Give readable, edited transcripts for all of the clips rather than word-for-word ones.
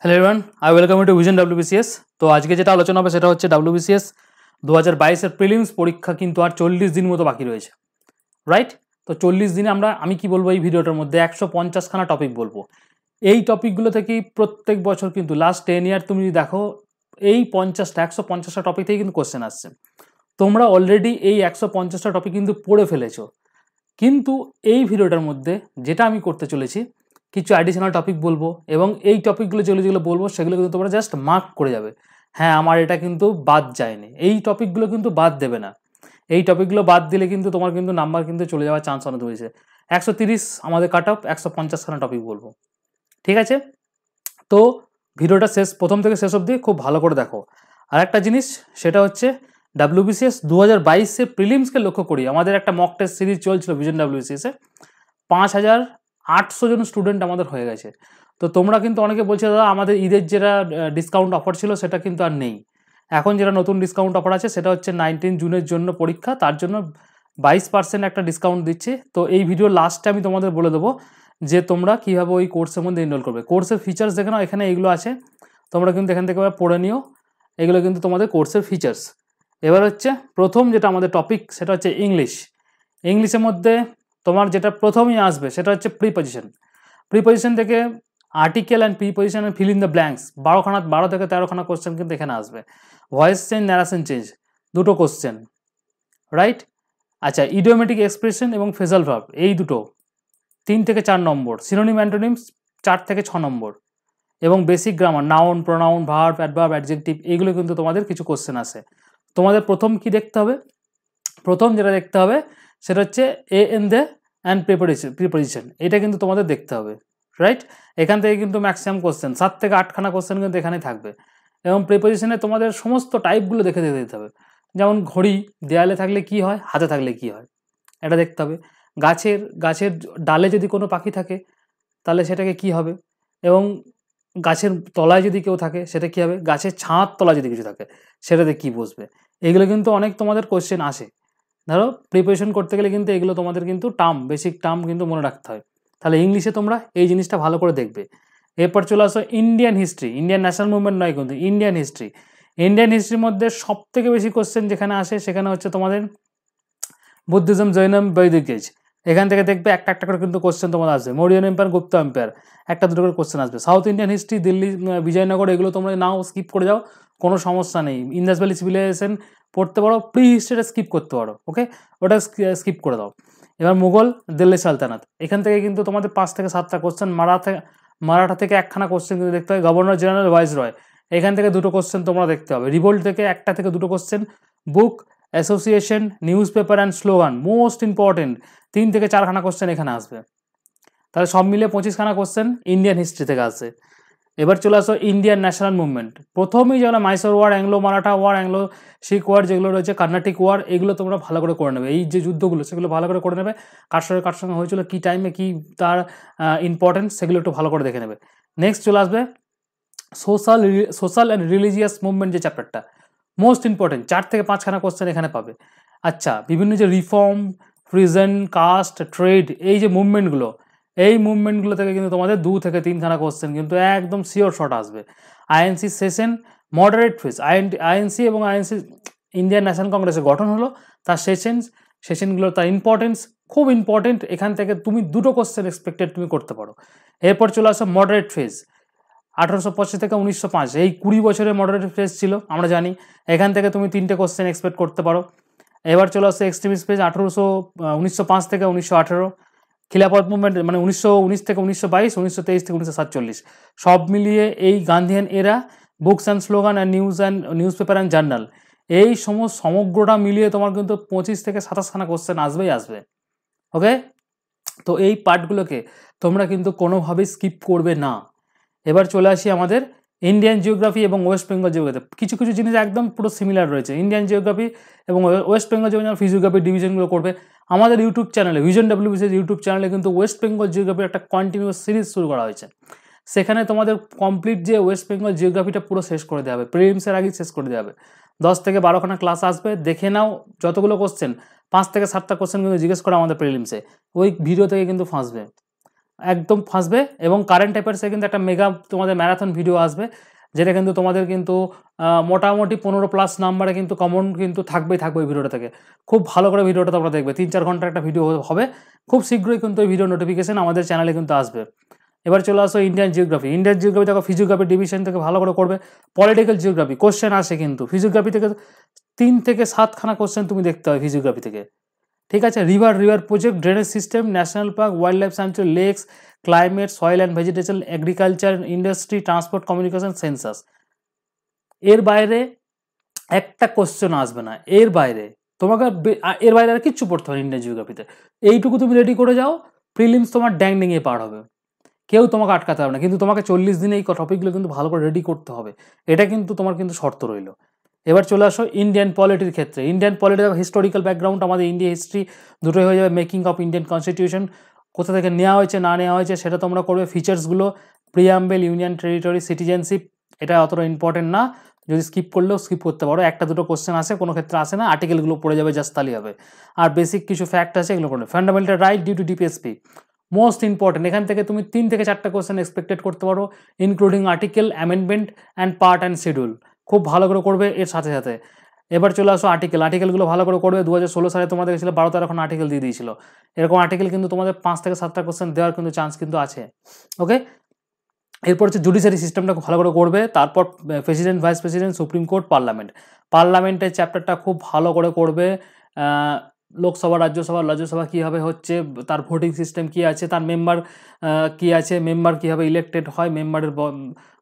Hello everyone, I welcome you to vision WBCS. তো আজকে যেটা আলোচনা হবে সেটা হচ্ছে ডাব্লিউবিসিএস 2022-এর প্রিলিমস পরীক্ষা কিন্তু আর 40 দিন মতো বাকি রয়েছে, রাইট? তো 40 দিনে আমি কি বলবো এই ভিডিওটার মধ্যে 150খানা টপিক বলবো। এই টপিকগুলো থেকেই প্রত্যেক বছর কিন্তু লাস্ট 10 ইয়ার তুমি যদি দেখো এই 150টা টপিক থেকে কিন্তু কোশ্চেন আসছে। তোমরা অলরেডি এই 150টা টপিক কিন্তু পড়ে ফেলেছো, কিন্তু এই ভিডিওটার মধ্যে যেটা আমি করতে চলেছি কিছু অ্যাডিশনাল টপিক বলবো এবং এই টপিকগুলো যেগুলো বলবো সেগুলো কিন্তু তোমরা জাস্ট মার্ক করে যাবে। হ্যাঁ, আমার এটা কিন্তু বাদ যায়নি, এই টপিকগুলো কিন্তু বাদ দেবে না। এই টপিকগুলো বাদ দিলে কিন্তু তোমার কিন্তু নাম্বার কিন্তু চলে যাওয়ার চান্স অনেক রয়েছে। 130 আমাদের কাট অফ, 150খানা টপিক বলবো, ঠিক আছে? তো ভিডিওটা প্রথম থেকে শেষ অবধি খুব ভালো করে দেখো। আর একটা জিনিস সেটা হচ্ছে ডাব্লিউবিসিএস 2022-এর প্রিলিমসকে লক্ষ্য করি আমাদের একটা মক টেস্ট সিরিজ চলছিল ভিশন ডাব্লিউবিসিএসে। 5800 জন স্টুডেন্ট আমাদের হয়ে গেছে। তো তোমরা কিন্তু অনেকে বলছে দাদা আমাদের ঈদের যেটা ডিসকাউন্ট অফার ছিল সেটা কিন্তু আর নেই। এখন যেটা নতুন ডিসকাউন্ট অফার আছে সেটা হচ্ছে 19 জুনের জন্য পরীক্ষা, তার জন্য 22% একটা ডিসকাউন্ট দিচ্ছে। তো এই ভিডিও লাস্টে আমি তোমাদের বলে দেবো যে তোমরা কীভাবে ওই কোর্সের মধ্যে এনরোল করবে। কোর্সের ফিচার্স দেখে নাও, এখানে এগুলো আছে, তোমরা কিন্তু এখান থেকে পড়ে নিও। এগুলো কিন্তু তোমাদের কোর্সের ফিচার্স। এবার হচ্ছে প্রথম যেটা আমাদের টপিক সেটা হচ্ছে ইংলিশ। ইংলিশের মধ্যে তোমার যেটা প্রথমেই আসবে সেটা হচ্ছে প্রিপজিশন। প্রিপজিশন থেকে article and preposition and fill in the blanks 12 থেকে 13খানা কোশ্চেন কিন্তু এখানে আসবে। ভয়েস চেঞ্জ, ন্যারেশন চেঞ্জ, দুটো কোশ্চেন, রাইট? আচ্ছা, ইডিওমেটিক এক্সপ্রেশন এবং ফেজাল ভার্ব এই দুটো 3 থেকে 4 নম্বর। সিনোনিম অ্যান্টোনিমস 4 থেকে 6 নম্বর। এবং basic grammar, noun, pronoun, verb, adverb, adjective, এইগুলো কিন্তু তোমাদের কিছু কোশ্চেন আসে। তোমাদের প্রথম কি দেখতে হবে? প্রথম যেটা দেখতে হবে সেটা হচ্ছে a an the and preposition, এটা কিন্তু তোমাদের দেখতে হবে, রাইট? এখান থেকে কিন্তু ম্যাক্সিমাম কোশ্চেন 7 থেকে 8খানা কোশ্চেন কিন্তু এখানেই থাকবে। এবং প্রিপজিশনে তোমাদের সমস্ত টাইপগুলো দেখে দিতে হবে। যেমন ঘড়ি দেয়ালে থাকলে কি হয়, হাতে থাকলে কি হয়, এটা দেখতে হবে। গাছের ডালে যদি কোনো পাখি থাকে তাহলে সেটাকে কি হবে, এবং গাছের তলায় যদি কেউ থাকে সেটা কী হবে, গাছের ছাদ তলায় যদি কিছু থাকে সেটাতে কী বসবে। এগুলো কিন্তু অনেক তোমাদের কোশ্চেন আসে। ধরো প্রিপারেশন করতে গেলে কিন্তু এগুলো তোমাদের কিন্তু বেসিক টার্ম কিন্তু মনে রাখতে হয়। তাহলে ইংলিশে তোমরা এই জিনিসটা ভালো করে দেখবে। এরপর চলে আসো Indian history. Indian national movement নয় কিন্তু ইন্ডিয়ান হিস্ট্রি। ইন্ডিয়ান হিস্ট্রির মধ্যে সবথেকে বেশি কোশ্চেন যেখানে আসে সেখানে হচ্ছে তোমাদের বুদ্ধিজম, জৈনম, বৈদিক এজ। এখান থেকে দেখবে একটা করে কিন্তু কোশ্চেন তোমাদের আসবে। মৌর্যন এম্পায়ার, গুপ্ত এম্পায়ার, একটা দুটো করে কোশ্চেন আসবে। South Indian history, Delhi, Vijayanagar, এগুলো তোমরা নাও স্কিপ করে যাও, কোনো সমস্যা নেই। ইন্দাস ভ্যালি সিভিলাইজেশন পড়তে পারো, প্রি হিস্ট্রিটা স্কিপ করতে পারো, ওকে, ওটা স্কিপ করে দাও। এবার মুঘল, দিল্লি সালতানাত, এখান থেকে কিন্তু তোমাদের 5 থেকে 7টা কোশ্চেন। মারাঠা থেকে একখানা কোশ্চেন কিন্তু দেখতে হবে। গভর্নর জেনারেল, ভাইসরয়, এখান থেকে দুটো কোশ্চেন তোমরা দেখতে হবে। রিভোল্ট থেকে 1টা থেকে 2টো question. Book, association, news paper and slogan, most important 3 থেকে 4খানা কোশ্চেন এখানে আসবে। তাহলে সব মিলে 25খানা কোশ্চেন ইন্ডিয়ান হিস্ট্রি থেকে আসে। এবার চলে আসো ইন্ডিয়ান ন্যাশনাল মুভমেন্ট। প্রথমেই যেগুলো Mysore war, Anglo Maratha war, Anglo Sikh war যেগুলো রয়েছে, কর্ণাটিক ওয়ার, এগুলো তোমরা ভালো করে নেবে। এই যে যুদ্ধগুলো সেগুলো ভালো করে নেবে। কার সঙ্গে হয়েছিল, কী টাইমে, কী তার ইম্পর্টেন্স, সেগুলো একটু ভালো করে দেখে নেবে। নেক্সট চলে আসবে সোশ্যাল অ্যান্ড রিলিজিয়াস মুভমেন্ট, যে চ্যাপ্টারটা মোস্ট ইম্পর্টেন্ট, 4 থেকে 5খানা কোশ্চেন এখানে পাবে। আচ্ছা, বিভিন্ন যে রিফর্ম, প্রিজন, কাস্ট, ট্রেড, এই যে মুভমেন্টগুলো, এই মুভমেন্টগুলো থেকে কিন্তু তোমাদের 2 থেকে 3খানা কোশ্চেন কিন্তু একদম শিওর শর্ট আসবে। INC session, moderate phase, INC এবং আইএনসি ইন্ডিয়ান ন্যাশনাল কংগ্রেসের গঠন হলো, তার সেশনগুলো, তার ইম্পর্টেন্স খুব ইম্পর্টেন্ট। এখান থেকে তুমি 2টো কোশ্চেন এক্সপেক্টেড তুমি করতে পারো। এরপর চলে আসো মডারেট ফেজ, 1885 থেকে 1905, এই 20 বছরের মডারেট ফেজ ছিল আমরা জানি। এখান থেকে তুমি 3টে কোশ্চেন এক্সপেক্ট করতে পারো। এবার চলে আসছে এক্সট্রিমিস্ট ফেজ, 1905 থেকে 1918। খিলাফত মুভমেন্ট মানে 1919 থেকে 1922, 1923 থেকে 1947, সব মিলিয়ে এই গান্ধিয়ান এরা, books and slogan and news paper and journal, এই সমগ্রটা মিলিয়ে তোমার কিন্তু 25 থেকে 27খানা কোশ্চেন আসবে, ওকে? তো এই পার্টগুলোকে তোমরা কিন্তু কোনোভাবেই স্কিপ করবে না। এবার চলে আসি আমাদের ইন্ডিয়ান জিওগ্রাফি এবং ওয়েস্ট বেঙ্গল জিওগ্রাফি। কিছু জিনিস একদম পুরো সিমিলার রয়েছে। ইন্ডিয়ান জিওগ্রাফি এবং ওয়েস্ট বেঙ্গল জিওগ্রাফি, ফিজিওগ্রাফি ডিভিশনগুলো করবে। আমাদের ইউটিউব চ্যানেলে, ভিশন ডাব্লিউবিসিএস ইউটিউব চ্যানেলে কিন্তু ওয়েস্ট বেঙ্গল জিওগ্রাফির একটা কন্টিনিউয়াস সিরিজ শুরু করা হয়েছে। সেখানে তোমাদের কমপ্লিট যে ওয়েস্ট বেঙ্গল জিওগ্রাফিটা পুরো শেষ করে দেওয়া হবে, প্রিলিমসের আগেই শেষ করে দেওয়া হবে। 10 থেকে 12খানা ক্লাস আসবে, দেখে নাও যতগুলো কোশ্চেন, 5 থেকে 7টা কোশ্চেন কিন্তু জিজ্ঞেস করা আমাদের প্রিলিমসে, ওই ভিডিও থেকে কিন্তু ফাঁসবে। একদম ফাঁসবে। এবং কারেন্ট অ্যাফেয়ার্সে কিন্তু একটা মেগা তোমাদের ম্যারাথন ভিডিও আসবে, যেটা কিন্তু তোমাদের কিন্তু মোটামুটি 15+ নাম্বারে কিন্তু কমন কিন্তু থাকবেই ওই ভিডিওটা থেকে। খুব ভালো করে ভিডিওটা তোমরা দেখবে, 3-4 ঘন্টার একটা ভিডিও হবে, খুব শীঘ্রই কিন্তু ওই ভিডিও নোটিফিকেশন আমাদের চ্যানেলে কিন্তু আসবে। এবার চলে আসো ইন্ডিয়ান জিওগ্রাফি। ইন্ডিয়ান জিওগ্রাফি দেখো ফিজিওগ্রাফি ডিভিশন থেকে ভালো করে করবে। পলিটিক্যাল জিওগ্রাফি কোশ্চেন আসে কিন্তু ফিজিওগ্রাফি থেকে 3 থেকে 7খানা কোশ্চেন তুমি দেখতে হয় ফিজিওগ্রাফি থেকে, ঠিক আছে। River project, drainage system, national park, wild life sanctuary, lakes, climate, soil and vegetation, agriculture, industry, transport, communication, census. এর বাইরে একটা কোশ্চেন আসবে না, এর বাইরে তোমাকে এর বাইরে আর কিচ্ছু পড়তে হবে ইন্ডিয়ান জিওগ্রাফিতে। এইটুকু তুমি রেডি করে যাও, প্রিলিমস তোমার ড্যাং ডিঙিয়ে পার হবে, কেউ তোমাকে আটকাতে হবে না। কিন্তু তোমাকে 40 দিনে এই টপিকগুলো কিন্তু ভালো করে রেডি করতে হবে, এটা কিন্তু তোমার কিন্তু শর্ত রইল। এবার চলে আসো ইন্ডিয়ান পলিটির ক্ষেত্রে। ইন্ডিয়ান পলিটি হিস্টোরিক্যাল ব্যাকগ্রাউন্ড, আমাদের ইন্ডিয়া হিস্ট্রি দুটোই হয়ে যাবে। মেকিং অফ ইন্ডিয়ান কনস্টিটিউশন, কোথা থেকে নেওয়া হয়েছে না নেওয়া হয়েছে সেটা তোমরা করবে। ফিচার্সগুলো, প্রিয়াম্বেল, ইউনিয়ন টেরিটরি, সিটিজেনশিপ, এটা অতটা ইম্পর্টেন্ট না, যদি স্কিপ করলেও স্কিপ করতে পারো, একটা দুটো কোশ্চেন আসে, কোনো ক্ষেত্রে আসে না, আর্টিকেলগুলো পড়ে যাবে, জাস্ট তালি হবে। আর বেসিক কিছু ফ্যাক্ট আছে, এগুলো পড়বে। Fundamental right due to DPSP, most important. এখান থেকে তুমি 3 থেকে 4টা কোশ্চেন এক্সপেক্টেড করতে পারো, including article, amendment and part and schedule, খুব ভালো করে করবে এর সাথে সাথে। এবার চলে আসো আর্টিকেলগুলো ভালো করে করবে। 2016 সালে তোমাদের ছিল 12-13 আর্টিকেল দিয়ে দিয়েছিল, এরকম আর্টিকেল কিন্তু তোমাদের 5 থেকে 7টা কোশ্চেন দেওয়ার কিন্তু চান্স কিন্তু আছে, ওকে। এরপর হচ্ছে জুডিশিয়ারি সিস্টেমটা ভালো করে করবে। তারপর president, vice president, supreme court, পার্লামেন্টের চ্যাপ্টারটা খুব ভালো করে করবে। লোকসভা, রাজ্যসভা কীভাবে হচ্ছে, তার ভোটিং সিস্টেম কী আছে, তার মেম্বার কী আছে, মেম্বার কীভাবে ইলেক্টেড হয়, মেম্বারের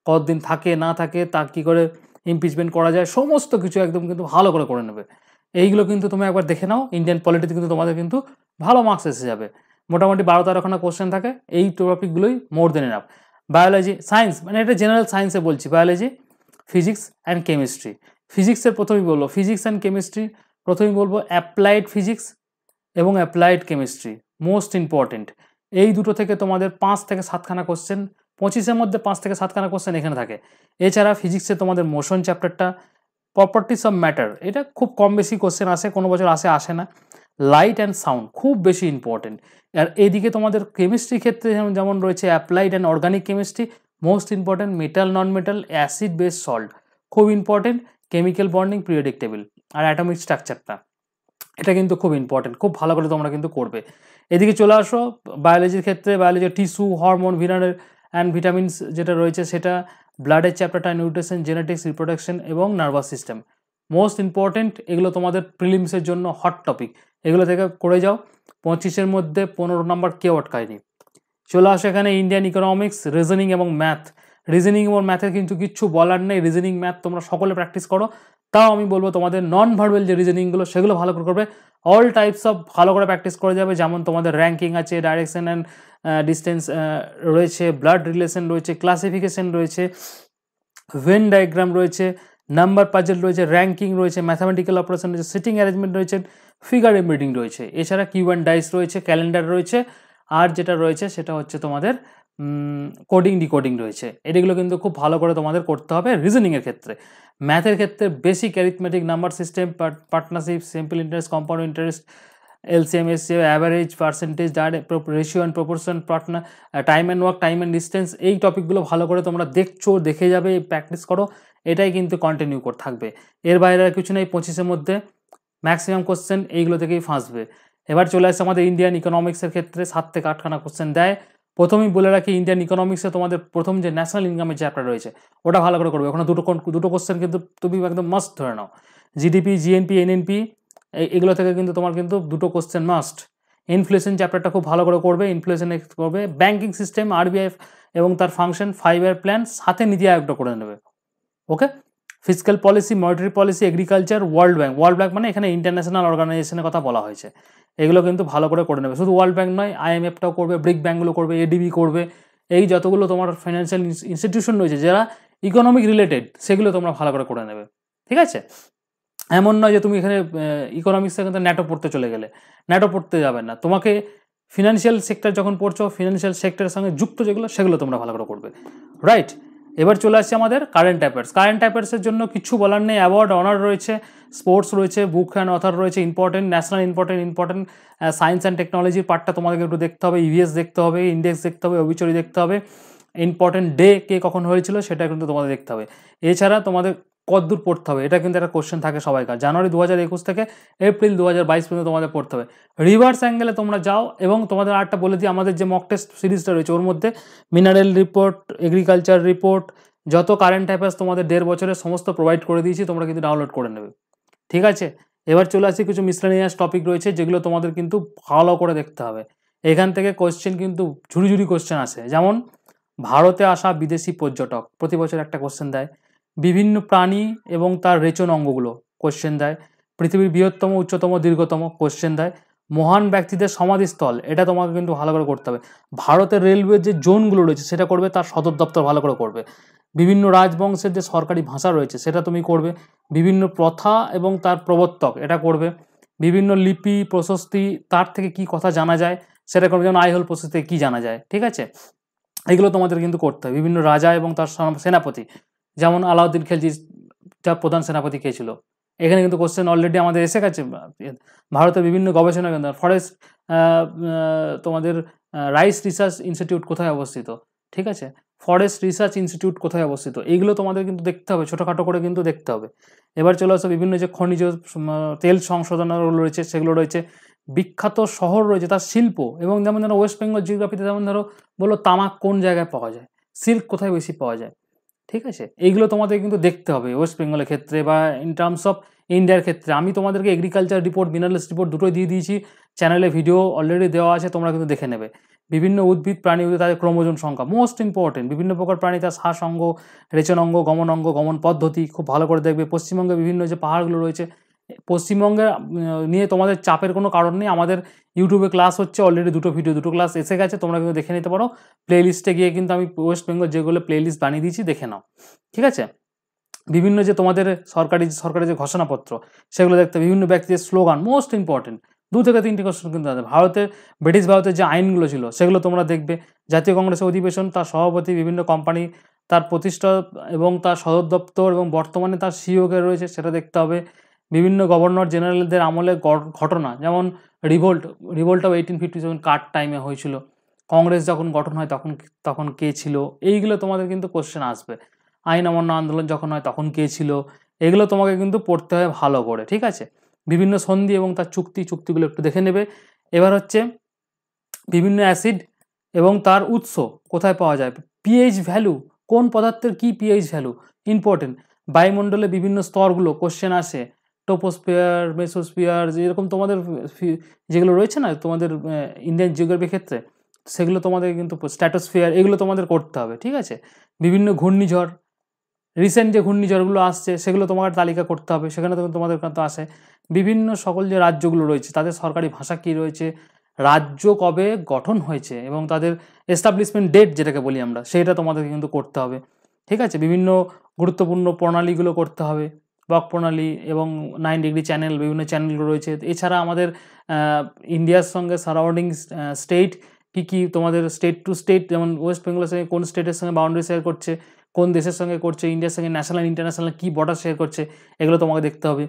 কতদিন থাকে না থাকে, তার কী করে ইমপিচমেন্ট করা যায়, সমস্ত কিছু একদম কিন্তু ভালো করে নেবে। এইগুলো কিন্তু তুমি একবার দেখে নাও, ইন্ডিয়ান পলিটিতে কিন্তু তোমাদের কিন্তু ভালো মার্কস এসে যাবে। মোটামুটি 12-13খানা কোশ্চেন থাকে, এই টপিকগুলোই মোর দেন এনাফ। বায়োলজি, সায়েন্স, মানে এটা জেনারেল সায়েন্সে বলছি, বায়োলজি, ফিজিক্স অ্যান্ড কেমিস্ট্রি। ফিজিক্সের প্রথমেই বলবো, ফিজিক্স অ্যান্ড কেমিস্ট্রি প্রথমেই বলবো অ্যাপ্লাইড ফিজিক্স এবং অ্যাপ্লাইড কেমিস্ট্রি, মোস্ট ইম্পর্টেন্ট। এই দুটো থেকে তোমাদের 5 থেকে 7খানা কোশ্চেন, 25-এর মধ্যে 5 থেকে 7খানা কোশ্চেন এখানে থাকে। এছাড়া ফিজিক্সে তোমাদের মোশন চ্যাপ্টারটা, প্রপার্টিস অফ ম্যাটার, এটা খুব কম বেশি কোশ্চেন আসে, কোনো বছর আসে না। লাইট অ্যান্ড সাউন্ড খুব বেশি ইম্পর্টেন্ট। আর এইদিকে তোমাদের কেমিস্ট্রি ক্ষেত্রে যেমন রয়েছে applied and organic chemistry, most important. Metal, non metal, acid, base, salt, খুব important. Chemical bonding, periodic table আর অ্যাটমিক স্ট্রাকচারটা, এটা কিন্তু খুব ইম্পর্টেন্ট, খুব ভালো করে তোমরা কিন্তু করবে। এদিকে চলে আসো বায়োলজির ক্ষেত্রে, biology tissue, hormone, vitamin and vitamins যেটা রয়েছে সেটা, ব্লাডের চ্যাপ্টারটা, নিউট্রিশন, জেনেটিক্স, রিপ্রোডাকশন এবং নার্ভাস সিস্টেম, মোস্ট ইম্পর্টেন্ট। এগুলো তোমাদের প্রিলিমসের জন্য হট টপিক, এগুলো থেকে করে যাও। 25-এর মধ্যে 15 নাম্বার কেউ আটকায়নি। চলে আসো এখানে ইন্ডিয়ান ইকোনমিক্স, রিজনিং এবং ম্যাথ। রিজনিং এবং ম্যাথের কিন্তু কিচ্ছু বলার নেই, রিজনিং ম্যাথ তোমরা সকলে প্র্যাকটিস করো। তাও আমি বলবো তোমাদের নন ভার্বাল যে রিজনিংগুলো সেগুলো ভালো করে করবে। অল টাইপস অফ ভালো করে প্র্যাকটিস করে যাবে, যেমন তোমাদের র্যাঙ্কিং আছে, ডাইরেকশন অ্যান্ড ডিস্টেন্স রয়েছে, ব্লাড রিলেশন রয়েছে, ক্লাসিফিকেশন রয়েছে, ভেন ডায়াগ্রাম রয়েছে, নাম্বার পাজেল রয়েছে, র্যাঙ্কিং রয়েছে, ম্যাথামেটিক্যাল অপারেশন রয়েছে, সিটিং অ্যারেঞ্জমেন্ট রয়েছে, ফিগার এমবেডিং রয়েছে, এছাড়া কিউ অ্যান্ড ডাইস রয়েছে, ক্যালেন্ডার রয়েছে, আর যেটা রয়েছে সেটা হচ্ছে তোমাদের কোডিং ডিকোডিং রয়েছে। এগুলো কিন্তু খুব ভালো করে তোমাদের করতে হবে রিজনিংয়ের ক্ষেত্রে। ম্যাথের ক্ষেত্রে basic arithmetic, number system, partnership, simple interest, compound interest, LCM, SCM, average, percentage, ratio and proportion, partner, time and work, time and distance, এই টপিকগুলো ভালো করে তোমরা দেখে যাবে, প্র্যাকটিস করো, এটাই কিন্তু কন্টিনিউ করে থাকবে। এর বাইরে আর কিছু নেই। 25-এর মধ্যে ম্যাক্সিমাম কোশ্চেন এইগুলো থেকেই ফাঁসবে। এবার চলে আসছে আমাদের ইন্ডিয়ান ইকোনমিক্সের ক্ষেত্রে 7 থেকে 8খানা কোশ্চেন দেয়। প্রথমেই বলে রাখি, ইন্ডিয়ান ইকোনমিক্সে তোমাদের প্রথম যে ন্যাশনাল ইনকামের চ্যাপ্টার রয়েছে ওটা ভালো করে করবে। ওখানে দুটো কোশ্চেন কিন্তু তুমি একদম মাস্ট ধরে নাও। জিডিপি, জিএনপি, এনএনপি, এগুলো থেকে কিন্তু তোমার কিন্তু দুটো কোশ্চেন মাস্ট। ইনফ্লেশন চ্যাপ্টারটা খুব ভালো করে করবে, ইনফ্লেশন করবে। ব্যাঙ্কিং সিস্টেম, আরবিআই এবং তার ফাংশন, 5-year প্ল্যান, সাথে নীতি আয়োগটা করে নেবে, okay. Fiscal policy, monetary policy, agriculture, world bank মানে এখানে ইন্টারন্যাশনাল অর্গানাইজেশনের কথা বলা হয়েছে, এগুলো কিন্তু ভালো করে নেবে। শুধু ওয়ার্ল্ড ব্যাংক নয়, আইএমএফটাও করবে, ব্রিক ব্যাঙ্কগুলো করবে, এডিবি করবে, এই যতগুলো তোমার ফাইন্যান্সিয়াল ইনস্টিটিউশন রয়েছে যারা ইকোনমিক রিলেটেড সেগুলো তোমরা ভালো করে নেবে, ঠিক আছে। এমন নয় যে তুমি এখানে ইকোনমিক্সে কিন্তু ন্যাটো পড়তে চলে গেলে, ন্যাটো পড়তে যাবে না, তোমাকে ফিনান্সিয়াল সেক্টর যখন পড়ছো, ফিনান্সিয়াল সেক্টরের সঙ্গে যুক্ত যেগুলো সেগুলো তোমরা ভালো করে করবে, রাইট। এবার চলে আসছে আমাদের কারেন্ট অ্যাফেয়ার্স। কারেন্ট অ্যাফেয়ার্সের জন্য কিছু বলার নেই, অ্যাওয়ার্ড অনার রয়েছে, স্পোর্টস রয়েছে, বুক অ্যান্ড অথার রয়েছে, important national important science and টেকনোলজির পার্টটা তোমাদেরকে একটু দেখতে হবে, ইভিএস দেখতে হবে, ইন্ডেক্স দেখতে হবে, অবিচরি দেখতে হবে, ইম্পর্টেন্ট ডে কে কখন হয়েছিল সেটা কিন্তু তোমাদের দেখতে হবে। এছাড়া তোমাদের কতদূর পড়তে হবে এটা কিন্তু একটা কোশ্চেন থাকে সবাইকার। জানুয়ারি 2021 থেকে এপ্রিল 2022 পর্যন্ত তোমাদের পড়তে হবে। রিভার্স অ্যাঙ্গেলে তোমরা যাও এবং তোমাদের আরেকটা বলে দিই, আমাদের যে মক টেস্ট সিরিজটা রয়েছে ওর মধ্যে মিনারেল রিপোর্ট, এগ্রিকালচার রিপোর্ট, যত কারেন্ট অ্যাফেয়ার্স তোমাদের 1.5 বছরের সমস্ত প্রোভাইড করে দিয়েছি, তোমরা কিন্তু ডাউনলোড করে নেবে। ঠিক আছে, এবার চলে আসি কিছু মিসলেনিয়াস টপিক রয়েছে যেগুলো তোমাদের কিন্তু ভালো করে দেখতে হবে। এখান থেকে কোশ্চেন কিন্তু ঝুড়ি কোশ্চেন আসে, যেমন ভারতে আসা বিদেশি পর্যটক, প্রতি বছর একটা কোশ্চেন দেয়। বিভিন্ন প্রাণী এবং তার রেচন অঙ্গগুলো কোশ্চেন দেয়। পৃথিবীর বৃহত্তম, উচ্চতম, দীর্ঘতম কোশ্চেন দেয়। মহান ব্যক্তিদের সমাধিস্থল, এটা তোমাকে কিন্তু ভালো করে করতে হবে। ভারতের রেলওয়ের যে জোনগুলো রয়েছে সেটা করবে, তার সদর দপ্তর ভালো করে করবে। বিভিন্ন রাজবংশের যে সরকারি ভাষা রয়েছে সেটা তুমি করবে। বিভিন্ন প্রথা এবং তার প্রবর্তক, এটা করবে। বিভিন্ন লিপি প্রশস্তি, তার থেকে কি কথা জানা যায় সেটা করবে, যেমন আইহোল প্রশস্তি থেকে কী জানা যায়। ঠিক আছে, এগুলো তোমাদের কিন্তু করতে হবে। বিভিন্ন রাজা এবং তার সেনাপতি, যেমন আলাউদ্দিন খিলজি যা প্রধান সেনাপতি কে ছিল, এখানে কিন্তু কোশ্চেন অলরেডি আমাদের এসে গেছে। ভারতের বিভিন্ন গবেষণা কেন্দ্র, ফরেস্ট তোমাদের রাইস রিসার্চ ইনস্টিটিউট কোথায় অবস্থিত, ঠিক আছে, ফরেস্ট রিসার্চ ইনস্টিটিউট কোথায় অবস্থিত, এইগুলো তোমাদের কিন্তু দেখতে হবে, ছোটোখাটো করে কিন্তু দেখতে হবে। এবার চলে আসে বিভিন্ন যে খনিজ তেল সংশোধনাগারগুলো রয়েছে সেগুলো রয়েছে। বিখ্যাত শহর রয়েছে, তার শিল্প, এবং যেমন ধরো ওয়েস্ট বেঙ্গল জিওগ্রাফিতে যেমন ধরো বলো তামাক কোন জায়গায় পাওয়া যায়, সিল্ক কোথায় বেশি পাওয়া যায়। ঠিক আছে, এইগুলো তোমাদের কিন্তু দেখতে হবে ওয়েস্ট বেঙ্গলের ক্ষেত্রে বা ইন টার্মস অফ ইন্ডিয়ার ক্ষেত্রে। আমি তোমাদেরকে এগ্রিকালচার রিপোর্ট, মিনারেলস রিপোর্ট দুটোই দিয়ে দিয়েছি, চ্যানেলে ভিডিও অলরেডি দেওয়া আছে, তোমরা কিন্তু দেখে নেবে। বিভিন্ন উদ্ভিদ প্রাণী তাদের ক্রোমোজোম সংখ্যা মোস্ট ইম্পর্টেন্ট, বিভিন্ন প্রকার প্রাণী তার শ্বাস অঙ্গ, রেচন অঙ্গ, গমন পদ্ধতি খুব ভালো করে দেখবে। পশ্চিমবঙ্গে বিভিন্ন যে পাহাড়গুলো রয়েছে, পশ্চিমবঙ্গে নিয়ে তোমাদের চাপের কোনো কারণ নেই, আমাদের ইউটিউবে ক্লাস হচ্ছে অলরেডি, দুটো ক্লাস এসে গেছে, তোমরা কিন্তু দেখে নিতে পারো। প্লে লিস্টে গিয়ে কিন্তু আমি ওয়েস্ট বেঙ্গল যেগুলো প্লে লিস্ট বানিয়ে দিয়েছি দেখে নাও। ঠিক আছে, বিভিন্ন যে তোমাদের সরকারি যে ঘোষণাপত্র সেগুলো দেখতে, বিভিন্ন ব্যক্তিদের স্লোগান মোস্ট ইম্পর্টেন্ট, 2 থেকে 3টি কোশ্চেন কিন্তু আছে। ব্রিটিশ ভারতের যে আইনগুলো ছিল সেগুলো তোমরা দেখবে। জাতীয় কংগ্রেসের অধিবেশন, তার সভাপতি, বিভিন্ন কোম্পানি, তার প্রতিষ্ঠা এবং তার সদর দপ্তর এবং বর্তমানে তার সিইওকে রয়েছে সেটা দেখতে হবে। বিভিন্ন গভর্নর জেনারেলদের আমলে ঘটনা, যেমন রিভোল্ট অফ 1857 কার টাইমে হয়েছিল, কংগ্রেস যখন গঠন হয় তখন কে ছিল, এইগুলো তোমাদের কিন্তু কোশ্চেন আসবে। আইন অমান্য আন্দোলন যখন হয় তখন কে ছিল, এগুলো তোমাকে কিন্তু পড়তে হয় ভালো করে। ঠিক আছে, বিভিন্ন সন্ধি এবং তার চুক্তিগুলো একটু দেখে নেবে। এবার হচ্ছে বিভিন্ন অ্যাসিড এবং তার উৎস কোথায় পাওয়া যায়, পিএইচ ভ্যালু, কোন পদার্থের কি পিএইচ ভ্যালু ইম্পর্টেন্ট। বায়ুমণ্ডলে বিভিন্ন স্তরগুলো কোশ্চেন আসে, টোপোস্ফিয়ার, মেসোস্ফিয়ার, যেরকম তোমাদের যেগুলো রয়েছে না তোমাদের ইন্ডিয়ান জিওগ্রাফির ক্ষেত্রে, সেগুলো তোমাদের কিন্তু স্ট্র্যাটোস্ফিয়ার, এগুলো তোমাদের করতে হবে। ঠিক আছে, বিভিন্ন ঘূর্ণিঝড়, রিসেন্ট যে ঘূর্ণিঝড়গুলো আসছে সেগুলো তোমাকে তালিকা করতে হবে, সেখানে তোমাদের কিন্তু আসে। বিভিন্ন সকল যে রাজ্যগুলো রয়েছে তাদের সরকারি ভাষা কী রয়েছে, রাজ্য কবে গঠন হয়েছে এবং তাদের এস্টাবলিশমেন্ট ডেট যেটাকে বলি আমরা, সেটা তোমাদেরকে কিন্তু করতে হবে। ঠিক আছে, বিভিন্ন গুরুত্বপূর্ণ প্রণালীগুলো করতে হবে, বক প্রণালী এবং 9 ডিগ্রি চ্যানেল, বিভিন্ন চ্যানেলগুলো রয়েছে। এছাড়া আমাদের ইন্ডিয়ার সঙ্গে সারাউন্ডিং স্টেট কী তোমাদের স্টেট টু স্টেট, যেমন ওয়েস্ট বেঙ্গলের সঙ্গে কোন স্টেটের সঙ্গে বাউন্ডারি শেয়ার করছে, কোন দেশের সঙ্গে করছে, ইন্ডিয়ার সঙ্গে ন্যাশনাল ইন্টারন্যাশনাল কী বর্ডার শেয়ার করছে, এগুলো তোমাকে দেখতে হবে।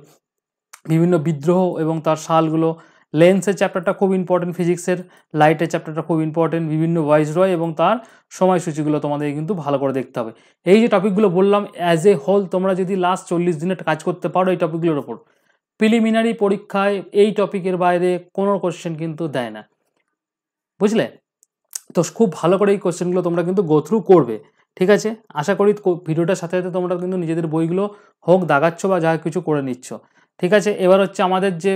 বিভিন্ন বিদ্রোহ এবং তার সালগুলো, লেন্সের চ্যাপ্টারটা খুব ইম্পর্টেন্ট, ফিজিক্সের লাইটের চ্যাপ্টারটা খুব ইম্পর্টেন্ট, বিভিন্ন ভাইসরয় এবং তার সময়সূচিগুলো তোমাদের কিন্তু ভালো করে দেখতে হবে। এই যে টপিকগুলো বললাম অ্যাজ এ হোল, তোমরা যদি লাস্ট 40 দিনে কাজ করতে পারো এই টপিকগুলোর ওপর, প্রিলিমিনারি পরীক্ষায় এই টপিকের বাইরে কোনো কোশ্চেন কিন্তু দেয় না, বুঝলে? তো খুব ভালো করে এই কোশ্চেনগুলো তোমরা কিন্তু গো থ্রু করবে। ঠিক আছে, আশা করি ভিডিওটার সাথে সাথে তোমরা কিন্তু নিজেদের বইগুলো হোক দাগাচ্ছ বা যা কিছু করে নিচ্ছ। ঠিক আছে, এবার হচ্ছে আমাদের যে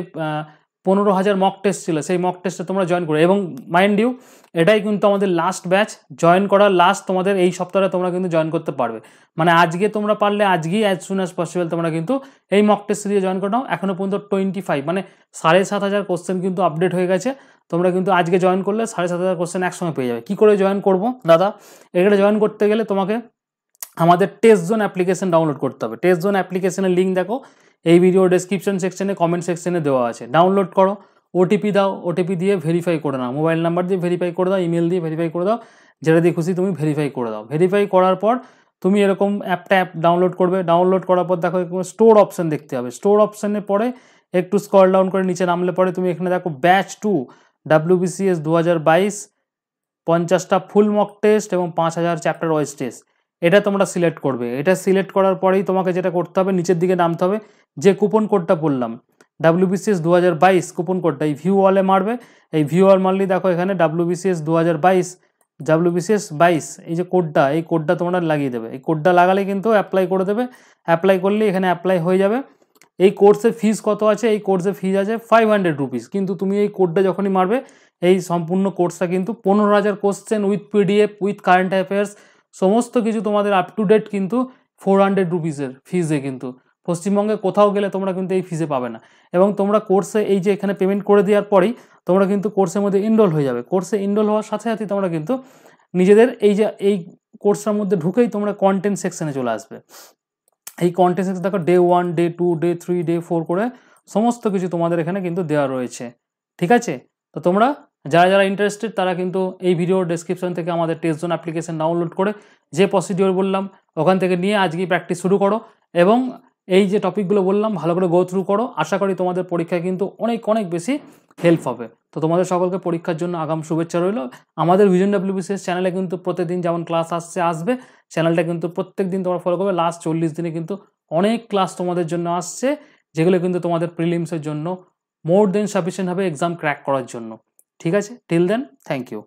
15,000 মক টেস্ট ছিল, সেই মক টেস্টে তোমরা জয়েন করো। এবং মাইন্ড ইউ, এটাই কিন্তু আমাদের লাস্ট ব্যাচ, জয়েন করার লাস্ট তোমাদের এই সপ্তাহে তোমরা কিন্তু জয়েন করতে পারবে। মানে আজকে তোমরা পারলে আজকেই অ্যাজ সুন অ্যাজ পসিবল তোমরা কিন্তু এই মক টেস্ট সিরিজে জয়েন করে নাও। এখনও পর্যন্ত 25 মানে 7,500 কোশ্চেন কিন্তু আপডেট হয়ে গেছে। তোমরা কিন্তু আজকে জয়েন করলে 7,500 কোশ্চেন একসঙ্গে পেয়ে যাবে। কী করে জয়েন করবো দাদা? এখানে জয়েন করতে গেলে তোমাকে আমাদের টেস্ট জোন অ্যাপ্লিকেশন ডাউনলোড করতে হবে। টেস্ট জোন অ্যাপ্লিকেশনের লিঙ্ক দেখো এই ভিডিও ডেসক্রিপশন সেকশনে, কমেন্ট সেকশনে দেওয়া আছে। ডাউনলোড করো, ওটিপি দাও, ওটিপি দিয়ে ভেরিফাই করে নাও, মোবাইল নাম্বার দিয়ে ভেরিফাই করে দাও, ইমেল দিয়ে ভেরিফাই করে দাও, যেটা দিয়ে খুশি তুমি ভেরিফাই করে দাও। ভেরিফাই করার পর তুমি এরকম অ্যাপটা ডাউনলোড করবে, ডাউনলোড করার পর দেখো স্টোর অপশান দেখতে হবে, স্টোর অপশানে পরে একটু স্ক্রল ডাউন করে নিচে নামলে পরে তুমি এখানে দেখো ব্যাচ 2 WBCS 2022 50টা ফুল মক টেস্ট এবং 5000 চ্যাপ্টার ওয়াইজ টেস্ট, এটা তোমরা সিলেক্ট করবে। এটা সিলেক্ট করার পরেই তোমাকে যেটা করতে হবে, নিচের দিকে নামতে হবে, যে কুপন কোডটা বললাম WBCS 2022 কুপন কোডটা এই ভিউ অলে মারবে। এই ভিউ অল মারলেই দেখো এখানে WBCS 2022 WBCS 22 এই যে কোডটা, এই কোডটা তোমরা লাগিয়ে দেবে। এই কোডটা লাগালে কিন্তু অ্যাপ্লাই করে দেবে, অ্যাপ্লাই করলে এখানে অ্যাপ্লাই হয়ে যাবে। এই কোর্সের ফিস কত আছে? এই কোর্সের ফিস আছে 500 রুপিস, কিন্তু তুমি এই কোডটা যখনই মারবে এই সম্পূর্ণ কোর্সটা কিন্তু 15,000 question with PDF with current affairs সমস্ত কিছু তোমাদের আপ টু ডেট কিন্তু 400 রুপিসের ফিজে, কিন্তু পশ্চিমবঙ্গে কোথাও গেলে তোমরা কিন্তু এই ফিজে পাবে না। এবং তোমরা কোর্সে এই যে এখানে পেমেন্ট করে দেওয়ার পরেই তোমরা কিন্তু কোর্সের মধ্যে ইনরোল হয়ে যাবে। কোর্সে ইনরোল হওয়ার সাথে সাথে তোমরা কিন্তু নিজেদের এই যে এই কোর্সটার মধ্যে ঢুকেই তোমরা কন্টেন্ট সেকশনে চলে আসবে। এই কন্টেন্ট সেকশন দেখো ডে 1 ডে 2 ডে 3 ডে 4 করে সমস্ত কিছু তোমাদের এখানে কিন্তু দেওয়া রয়েছে। ঠিক আছে, তো তোমরা যারা যারা ইন্টারেস্টেড তারা কিন্তু এই ভিডিওর ডেসক্রিপশন থেকে আমাদের টেস্ট জোন অ্যাপ্লিকেশন ডাউনলোড করে যে প্রসিডিওর বললাম ওখান থেকে নিয়ে আজকেই প্র্যাকটিস শুরু করো, এবং এই যে টপিকগুলো বললাম ভালো করে গো থ্রু করো। আশা করি তোমাদের পরীক্ষায় কিন্তু অনেক অনেক বেশি হেল্প হবে। তো তোমাদের সকলকে পরীক্ষার জন্য আগাম শুভেচ্ছা রইল। আমাদের ভিশন WBCS চ্যানেলে কিন্তু প্রতিদিন যেমন ক্লাস আসবে, চ্যানেলটা কিন্তু প্রত্যেক দিন তোমরা ফলো করবে। লাস্ট 40 দিনে কিন্তু অনেক ক্লাস তোমাদের জন্য আসছে, যেগুলো কিন্তু তোমাদের প্রিলিমসের জন্য মোর দেন সাফিসিয়েন্ট হবে এক্সাম ক্র্যাক করার জন্য। ঠিক আছে, টিল দেন থ্যাংক ইউ।